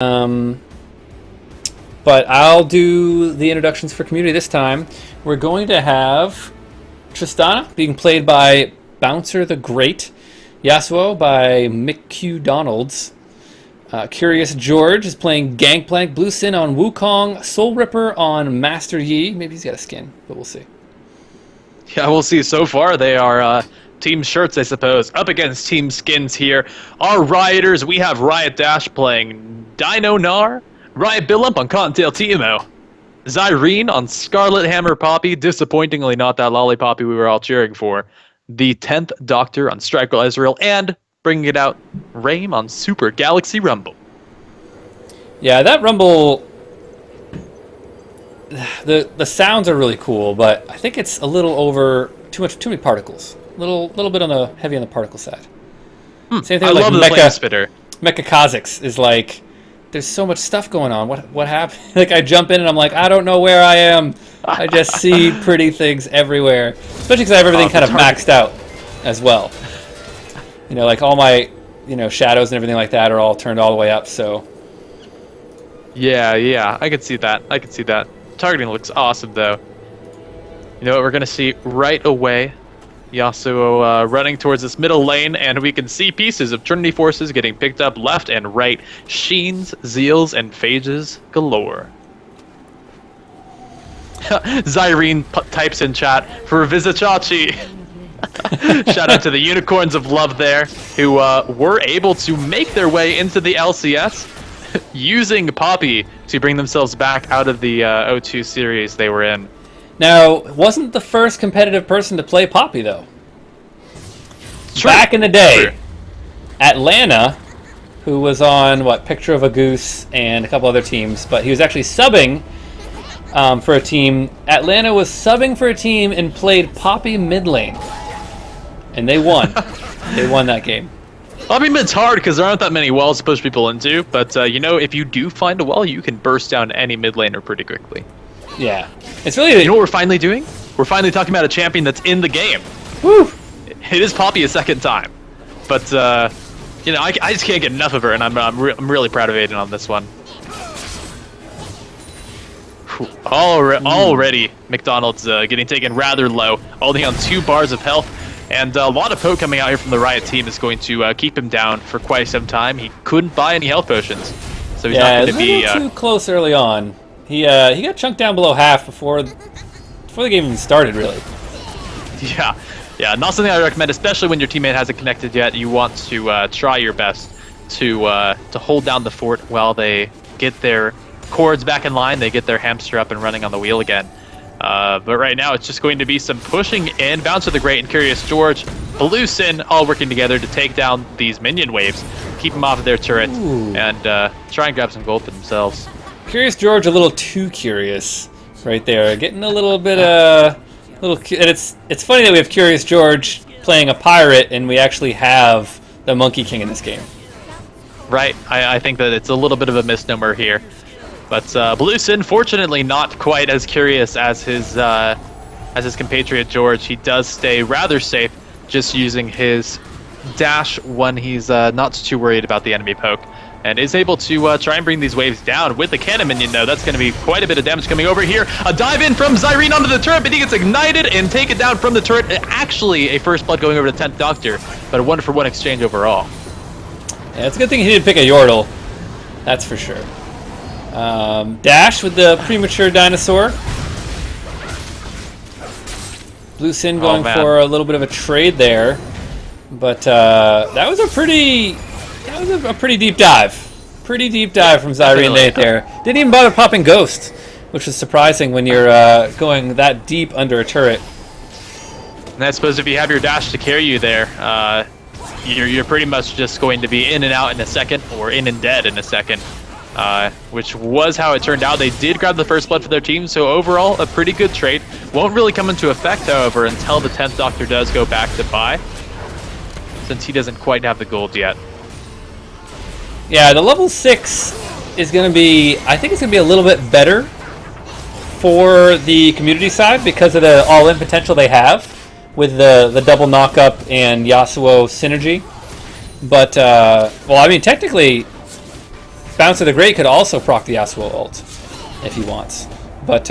But I'll do the introductions for community this time. We're going to have Tristana being played by Bouncer the Great, Yasuo by Mick Q. Donalds. Curious George is playing Gangplank, Blue Sin on Wukong, Soul Ripper on Master Yi. Maybe he's got a skin, but we'll see. Yeah, we'll see. So far, they are team shirts, I suppose, up against team skins here. Our Rioters, we have Riot Dash playing Dino Gnar, Riot Billump on Cottontail Timo, Zyrene on Scarlet Hammer Poppy, disappointingly not that Lollipoppy we were all cheering for, the 10th Doctor on Striker Ezreal, and bringing it out, Rame on Super Galaxy Rumble. Yeah, that Rumble, the sounds are really cool, but I think it's a little over too many particles. Little bit on the heavy on the particle side. Same thing I with love like the flame spitter. Mecha Kha'Zix is like, there's so much stuff going on. What happened? Like I jump in and I'm like, I don't know where I am. I just see pretty things everywhere. Especially because I have everything kind of maxed out as well. You know, like all my, shadows and everything like that are all turned all the way up. So. Yeah, I could see that. Targeting looks awesome though. You know what we're gonna see right away? Yasuo running towards this middle lane, and we can see pieces of Trinity forces getting picked up left and right. Sheens, Zeals, and Phages galore. Zyrene types in chat for Vizichachi. Shout out to the Unicorns of Love there, who were able to make their way into the LCS using Poppy to bring themselves back out of the O2 series they were in. Now, wasn't the first competitive person to play Poppy, though? True. Back in the day, True. Atlanta, who was on, Picture of a Goose and a couple other teams, but he was actually subbing for a team. Atlanta was subbing for a team and played Poppy mid lane. And they won. They won that game. Poppy mid's hard because there aren't that many wells to push people into, but if you do find a well, you can burst down any mid laner pretty quickly. Yeah. It's really... You know what we're finally doing? We're finally talking about a champion that's in the game. Woo! It is Poppy a second time. But, I just can't get enough of her, and I'm really proud of Aiden on this one. Already, McDonald's getting taken rather low, only on 2 bars of health. And a lot of poke coming out here from the Riot team is going to keep him down for quite some time. He couldn't buy any health potions, so he's not going to be... too close early on. He got chunked down below half before the game even started, really. Yeah, not something I recommend, especially when your teammate hasn't connected yet. You want to try your best to hold down the fort while they get their cords back in line, they get their hamster up and running on the wheel again. But right now, it's just going to be some pushing in. Bouncer the Great and Curious George, Blue Sin, all working together to take down these minion waves, keep them off of their turret, and try and grab some gold for themselves. Curious George, a little too curious, right there. Getting a little bit, and it's funny that we have Curious George playing a pirate, and we actually have the Monkey King in this game. Right, I think that it's a little bit of a misnomer here. But Blue Sin, fortunately, not quite as curious as his compatriot George. He does stay rather safe, just using his dash when he's not too worried about the enemy poke, and is able to try and bring these waves down with the cannon minion, though. That's going to be quite a bit of damage coming over here. A dive in from Zyrene onto the turret, but he gets ignited and taken down from the turret. Actually, a first blood going over to 10th Doctor, but a 1-for-1 exchange overall. Yeah, it's a good thing he didn't pick a Yordle. That's for sure. Dash with the premature dinosaur. Blue Sin going for a little bit of a trade there, but that was a pretty deep dive. Pretty deep dive from Zyrene Nate there. Didn't even bother popping Ghost, which is surprising when you're going that deep under a turret. And I suppose if you have your dash to carry you there, you're pretty much just going to be in and out in a second, or in and dead in a second. Which was how it turned out. They did grab the first blood for their team, so overall, a pretty good trade. Won't really come into effect, however, until the 10th Doctor does go back to buy, since he doesn't quite have the gold yet. Yeah, the level 6 is going to be, I think it's going to be a little bit better for the community side because of the all-in potential they have with the double knock-up and Yasuo synergy. But, well, I mean, technically, Bouncer the Great could also proc the Yasuo ult if he wants. But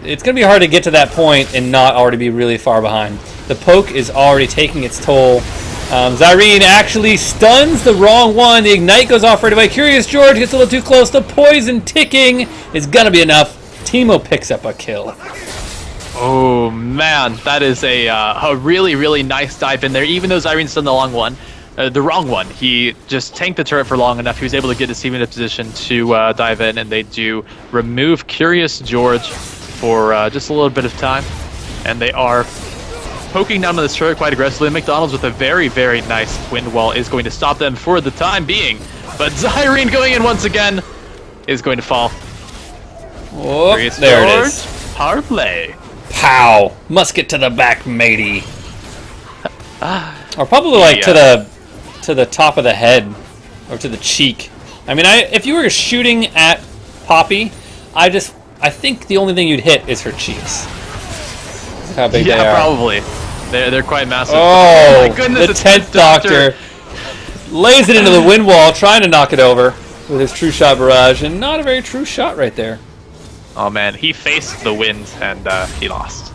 it's going to be hard to get to that point and not already be really far behind. The poke is already taking its toll. Zyrene actually stuns the wrong one. The Ignite goes off right away. Curious George gets a little too close. The poison ticking is going to be enough. Teemo picks up a kill. Oh man, that is a really, really nice dive in there. Even though Zyrene's done the wrong one, he just tanked the turret for long enough. He was able to get his team in a position to dive in, and they do remove Curious George for just a little bit of time. And they are poking down on this turret quite aggressively. McDonald's with a very, very nice wind wall is going to stop them for the time being. But Zyrene going in once again is going to fall. Oh, there it is. Power play. Pow! Musket to the back, matey. Or probably like to the top of the head, or to the cheek. I mean, if you were shooting at Poppy, I think the only thing you'd hit is her cheeks. Look how big they are. Yeah, probably. They're quite massive. Oh, my goodness, the 10th Doctor lays it into the wind wall, trying to knock it over with his true shot barrage, and not a very true shot right there. Oh man, he faced the wind and he lost.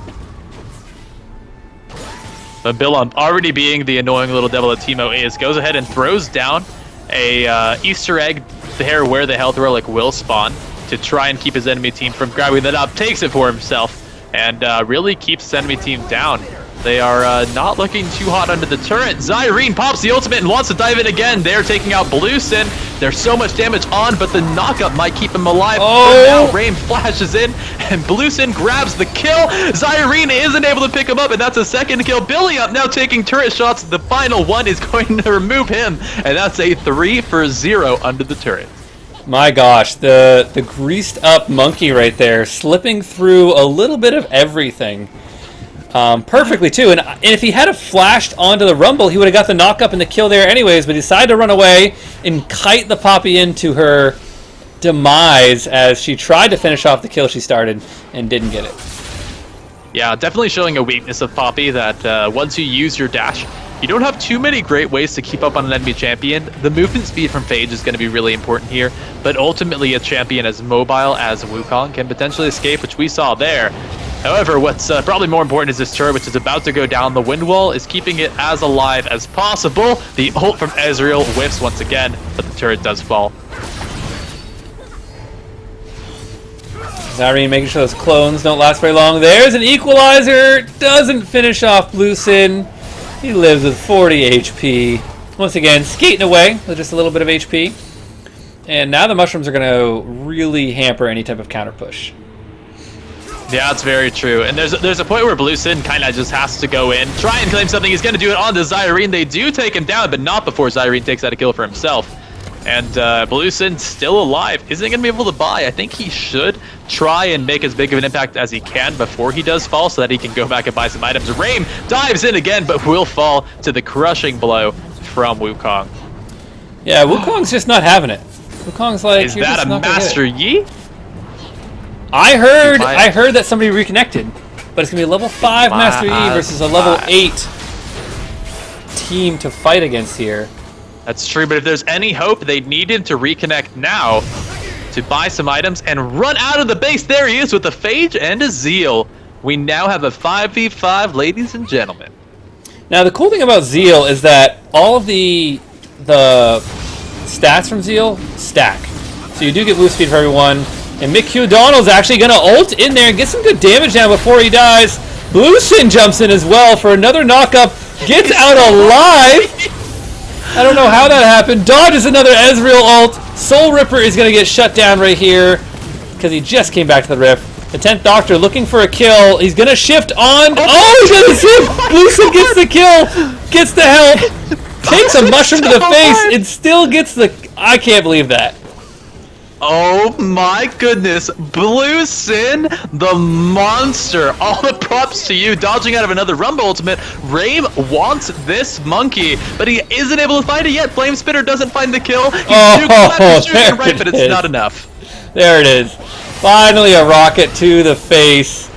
But Billon, already being the annoying little devil that Teemo is, goes ahead and throws down a Easter egg there where the health relic will spawn to try and keep his enemy team from grabbing that up, takes it for himself, and really keeps his enemy team down. They are not looking too hot under the turret. Zyrene pops the ultimate and wants to dive in again. They're taking out Bluesin. There's so much damage on, but the knockup might keep him alive. Oh! Now Rain flashes in, and Bluesin grabs the kill. Zyrene isn't able to pick him up, and that's a second kill. Billy up now taking turret shots. The final one is going to remove him, and that's a 3-for-0 under the turret. My gosh, the greased up monkey right there, slipping through a little bit of everything. Perfectly too, and if he had have flashed onto the Rumble, he would have got the knock up and the kill there anyways, but he decided to run away and kite the Poppy into her demise as she tried to finish off the kill she started and didn't get it. Yeah, definitely showing a weakness of Poppy that once you use your dash, you don't have too many great ways to keep up on an enemy champion. The movement speed from Phage is going to be really important here, but ultimately a champion as mobile as Wukong can potentially escape, which we saw there. However, what's probably more important is this turret, which is about to go down. The wind wall is keeping it as alive as possible. The ult from Ezreal whiffs once again, but the turret does fall. Zyrene making sure those clones don't last very long. There's an equalizer. Doesn't finish off Bluesin. He lives with 40 HP. Once again, skating away with just a little bit of HP. And now the mushrooms are going to really hamper any type of counter push. Yeah, that's very true. And there's a point where Bluesin kind of just has to go in, try and claim something. He's going to do it onto Zyrene. They do take him down, but not before Zyrene takes out a kill for himself. And Bluesin still alive. Isn't going to be able to buy. I think he should try and make as big of an impact as he can before he does fall so that he can go back and buy some items. Raim dives in again, but will fall to the crushing blow from Wukong. Yeah, Wukong's just not having it. Wukong's like, is that a Master Yi? I heard that somebody reconnected, but it's gonna be a level 5 Master Yi versus a level 8 team to fight against here. That's true, but if there's any hope, they need him to reconnect now to buy some items and run out of the base. There he is with a Phage and a Zeal. We now have a 5v5, ladies and gentlemen. Now the cool thing about Zeal is that all of the stats from Zeal stack. So you do get boost speed for everyone. And Mick Donald's actually going to ult in there and get some good damage down before he dies. Bluesin jumps in as well for another knockup. Gets out alive. I don't know how that happened. Dodges another Ezreal ult. Soul Ripper is going to get shut down right here because he just came back to the Rift. The 10th Doctor looking for a kill. He's going to shift on. Oh, he doesn't shift. Bluesin gets the kill. Gets the help. Takes a mushroom to the face and still gets the... I can't believe that. Oh my goodness, Bluesin, the monster. All the props to you, dodging out of another Rumble ultimate. Raim wants this monkey, but he isn't able to find it yet. Flame Spitter doesn't find the kill. He's shooting right, but it's not enough. There it is. Finally a rocket to the face.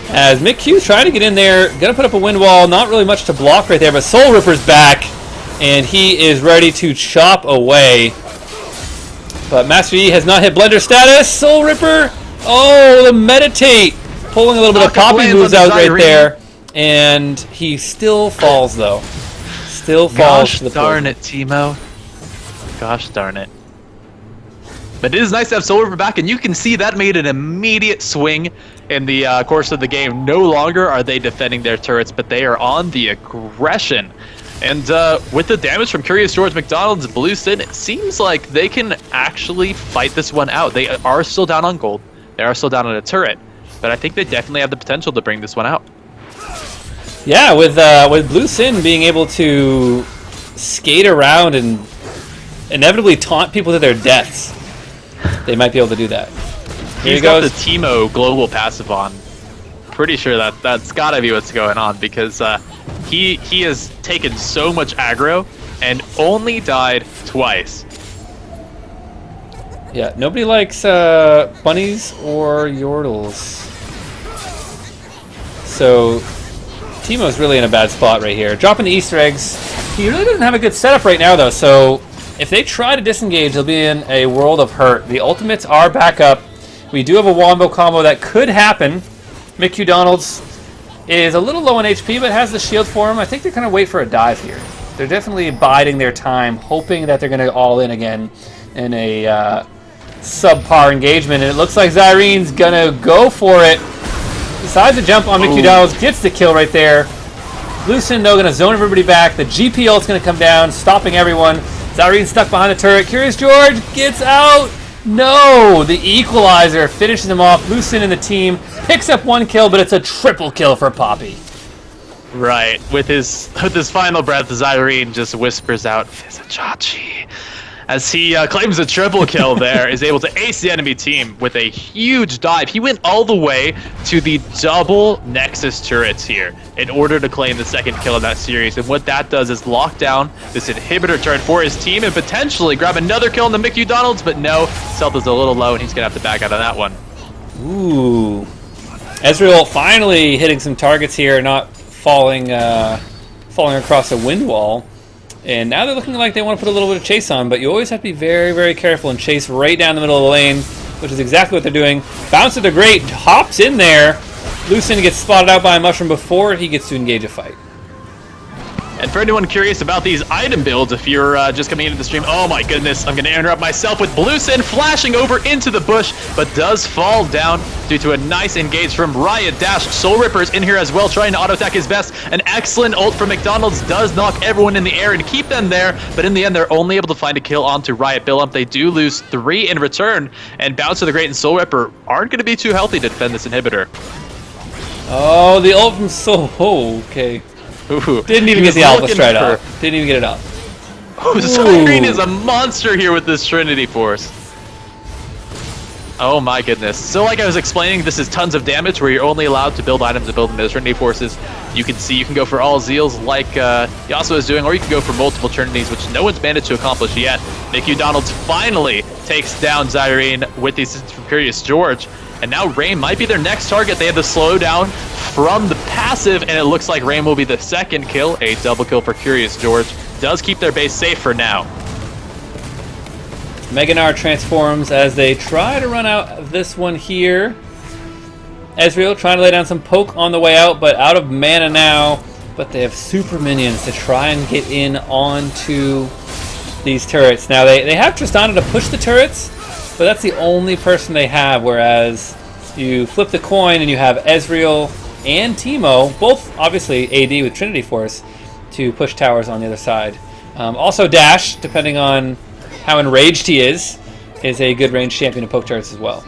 As Mick Q's trying to get in there, gonna put up a wind wall. Not really much to block right there, but Soul Ripper's back, and he is ready to chop away. But Master Yi has not hit Blender status. Soul Ripper. Oh, the Meditate. Pulling a little bit of Poppy moves out right there. And he still falls, though. Still falls to the floor. Gosh darn it, Teemo. Gosh darn it. But it is nice to have Soul Ripper back, and you can see that made an immediate swing in the course of the game. No longer are they defending their turrets, but they are on the aggression. And with the damage from Curious George, McDonald's, Blue Sin, it seems like they can actually fight this one out. They are still down on gold. They are still down on a turret. But I think they definitely have the potential to bring this one out. Yeah, with Blue Sin being able to skate around and inevitably taunt people to their deaths, they might be able to do that. Here He's got the Teemo global passive on. Pretty sure that's gotta be what's going on, because he has taken so much aggro and only died twice. Yeah, nobody likes bunnies or yordles. So Teemo's really in a bad spot right here. Dropping the Easter eggs. He really doesn't have a good setup right now, though, so if they try to disengage, they'll be in a world of hurt. The ultimates are back up. We do have a wombo combo that could happen. Mick Donalds is a little low on HP, but has the shield for him. I think they're going to wait for a dive here. They're definitely biding their time, hoping that they're going to all in again in a subpar engagement. And it looks like Zyrene's going to go for it. Decides to jump on Mick Donalds, gets the kill right there. Blue Sin, though, going to zone everybody back. The GP ult's going to come down, stopping everyone. Zyrene stuck behind the turret. Curious George gets out. No! The equalizer finishes him off. Blue Sin in the team picks up one kill, but it's a triple kill for Poppy. Right. With his final breath, Zyrene just whispers out, "Vizichachi," as he claims a triple kill there, is able to ace the enemy team with a huge dive. He went all the way to the double Nexus turrets here in order to claim the second kill of that series. And what that does is lock down this inhibitor turret for his team and potentially grab another kill on the Mick Donalds, but no, Stealth is a little low and he's going to have to back out of that one. Ooh. Ezreal finally hitting some targets here, not falling across a wind wall. And now they're looking like they want to put a little bit of chase on, but you always have to be very, very careful and chase right down the middle of the lane, which is exactly what they're doing. Bouncer the Great hops in there. Blue Sin gets spotted out by a mushroom before he gets to engage a fight. And for anyone curious about these item builds, if you're just coming into the stream, oh my goodness, I'm going to interrupt myself with Blue Sin flashing over into the bush, but does fall down due to a nice engage from Riot. Dash, Soul Ripper's in here as well, trying to auto-attack his best. An excellent ult from McDonald's does knock everyone in the air and keep them there, but in the end, they're only able to find a kill onto Riot Billump. They do lose 3 in return, and Bouncer the Great and Soul Ripper aren't going to be too healthy to defend this inhibitor. Oh, the ult from Soul. Oh, okay. Ooh, didn't even get the alpha straight up. Didn't even get it up. Zyrene is a monster here with this Trinity Force. Oh my goodness. So like I was explaining, this is tons of damage where you're only allowed to build items to build them as Trinity Forces. You can see you can go for all Zeals like Yasuo is doing, or you can go for multiple Trinities, which no one's managed to accomplish yet. Mick Donalds finally takes down Zyrene with the assistance from Curious George. And now Rain might be their next target. They have the slowdown from the passive, and it looks like Rain will be the second kill. A double kill for Curious George. Does keep their base safe for now. Meganar transforms as they try to run out of this one here. Ezreal trying to lay down some poke on the way out, but out of mana now. But they have super minions to try and get in onto these turrets. Now they have Tristana to push the turrets, but that's the only person they have, whereas you flip the coin and you have Ezreal and Teemo, both obviously AD with Trinity Force, to push towers on the other side. Also Dash, depending on how enraged he is a good range champion to poke turrets as well.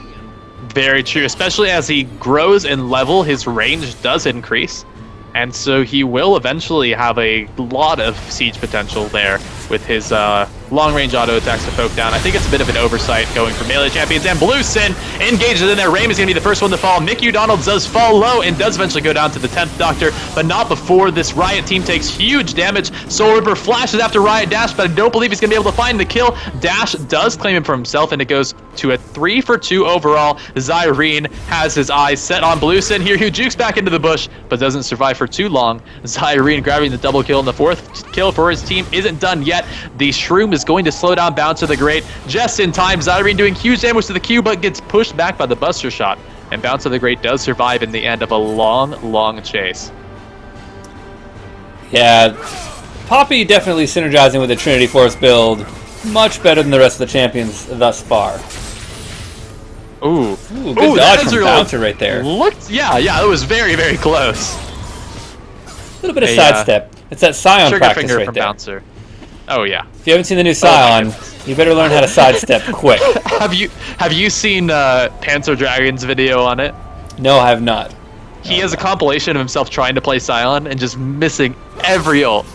Very true, especially as he grows in level, his range does increase. And so he will eventually have a lot of siege potential there with his long-range auto attacks to poke down. I think it's a bit of an oversight going for melee champions. And Blue Sin engages in there. Rain is going to be the first one to fall. Mick Donalds does fall low and does eventually go down to the 10th Doctor, but not before this Riot team takes huge damage. Soul Ripper flashes after Riot Dash, but I don't believe he's going to be able to find the kill. Dash does claim him for himself, and it goes to a 3-for-2 overall. Zyrene has his eyes set on Blue Sin here, who jukes back into the bush, but doesn't survive for too long. Zyrene grabbing the double kill, and the 4th kill for his team isn't done yet. The Shroom is is going to slow down Bouncer the Great just in time. Zyrene doing huge damage to the Q, but gets pushed back by the Buster Shot. And Bouncer the Great does survive in the end of a long, long chase. Yeah, Poppy definitely synergizing with the Trinity Force build. Much better than the rest of the champions thus far. Ooh, good dodge from Bouncer right there. Yeah, it was very, very close. A little bit of sidestep. It's that Scion trigger practice finger right from there. Bouncer. Oh yeah. If you haven't seen the new Scion, you better learn how to sidestep quick. Have you seen Panzer Dragon's video on it? No, I have not. He has a compilation of himself trying to play Scion and just missing every ult.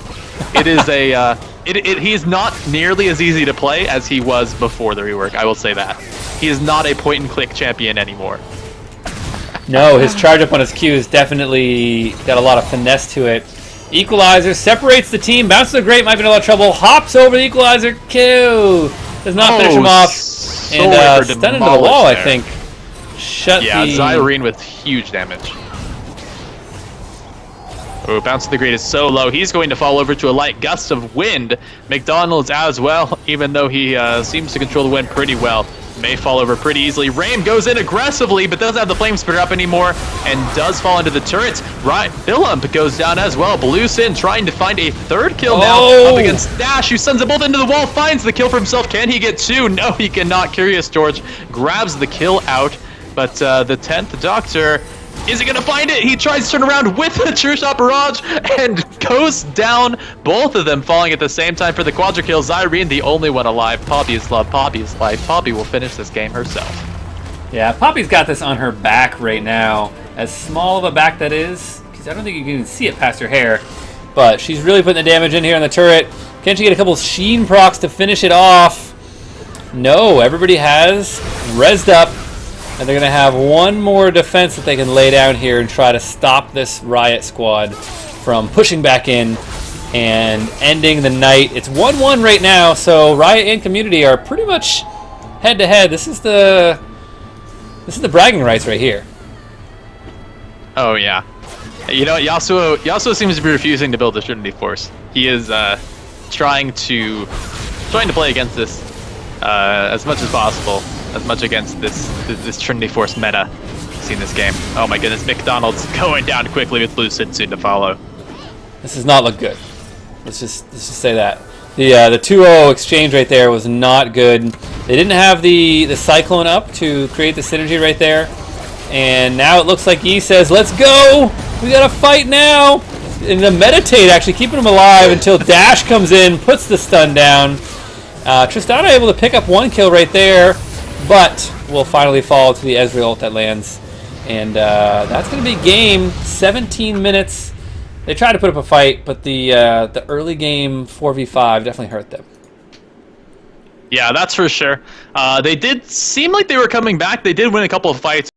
It is a he's not nearly as easy to play as he was before the rework. I will say that. He is not a point and click champion anymore. No, his charge up on his Q has definitely got a lot of finesse to it. Equalizer separates the team. Bouncer the Great might be in a lot of trouble. Hops over the Equalizer. Q does not finish him off. And stun into the wall, I think. Zyrene with huge damage. Oh, Bouncer the Great is so low. He's going to fall over to a light gust of wind. McDonald's as well, even though he seems to control the wind pretty well. May fall over pretty easily. Raim goes in aggressively, but doesn't have the flame spitter up anymore, and does fall into the turrets. Right, Philump goes down as well. Blue Sin trying to find a third kill now up against Dash, who sends them both into the wall, finds the kill for himself. Can he get two? No, he cannot. Curious George grabs the kill out, but the 10th Doctor, is he going to find it? He tries to turn around with the True Shot Barrage and goes down. Both of them falling at the same time for the quadra kill. Zyrene, the only one alive. Poppy is love. Poppy is life. Poppy will finish this game herself. Yeah, Poppy's got this on her back right now. As small of a back that is, because I don't think you can even see it past her hair. But she's really putting the damage in here on the turret. Can she get a couple Sheen procs to finish it off? No, everybody has rezzed up. And they're going to have one more defense that they can lay down here and try to stop this Riot squad from pushing back in and ending the night. It's 1-1 right now, so Riot and Community are pretty much head-to-head. This is the bragging rights right here. Oh, yeah. You know, Yasuo seems to be refusing to build the Trinity Force. He is trying to play against this as much as possible. As much against this Trinity Force meta seen this game. Oh my goodness, McDonald's going down quickly with Blue Sin soon to follow. This does not look good. Let's just say that. The 2-0 exchange right there was not good. They didn't have the Cyclone up to create the synergy right there. And now it looks like Yi says, let's go! We gotta fight now! And the Meditate actually keeping him alive until Dash comes in, puts the stun down. Tristana able to pick up one kill right there, but will finally fall to the Ezreal ult that lands. And that's going to be game. 17 minutes. They tried to put up a fight, but the early game 4v5 definitely hurt them. Yeah, that's for sure. They did seem like they were coming back. They did win a couple of fights.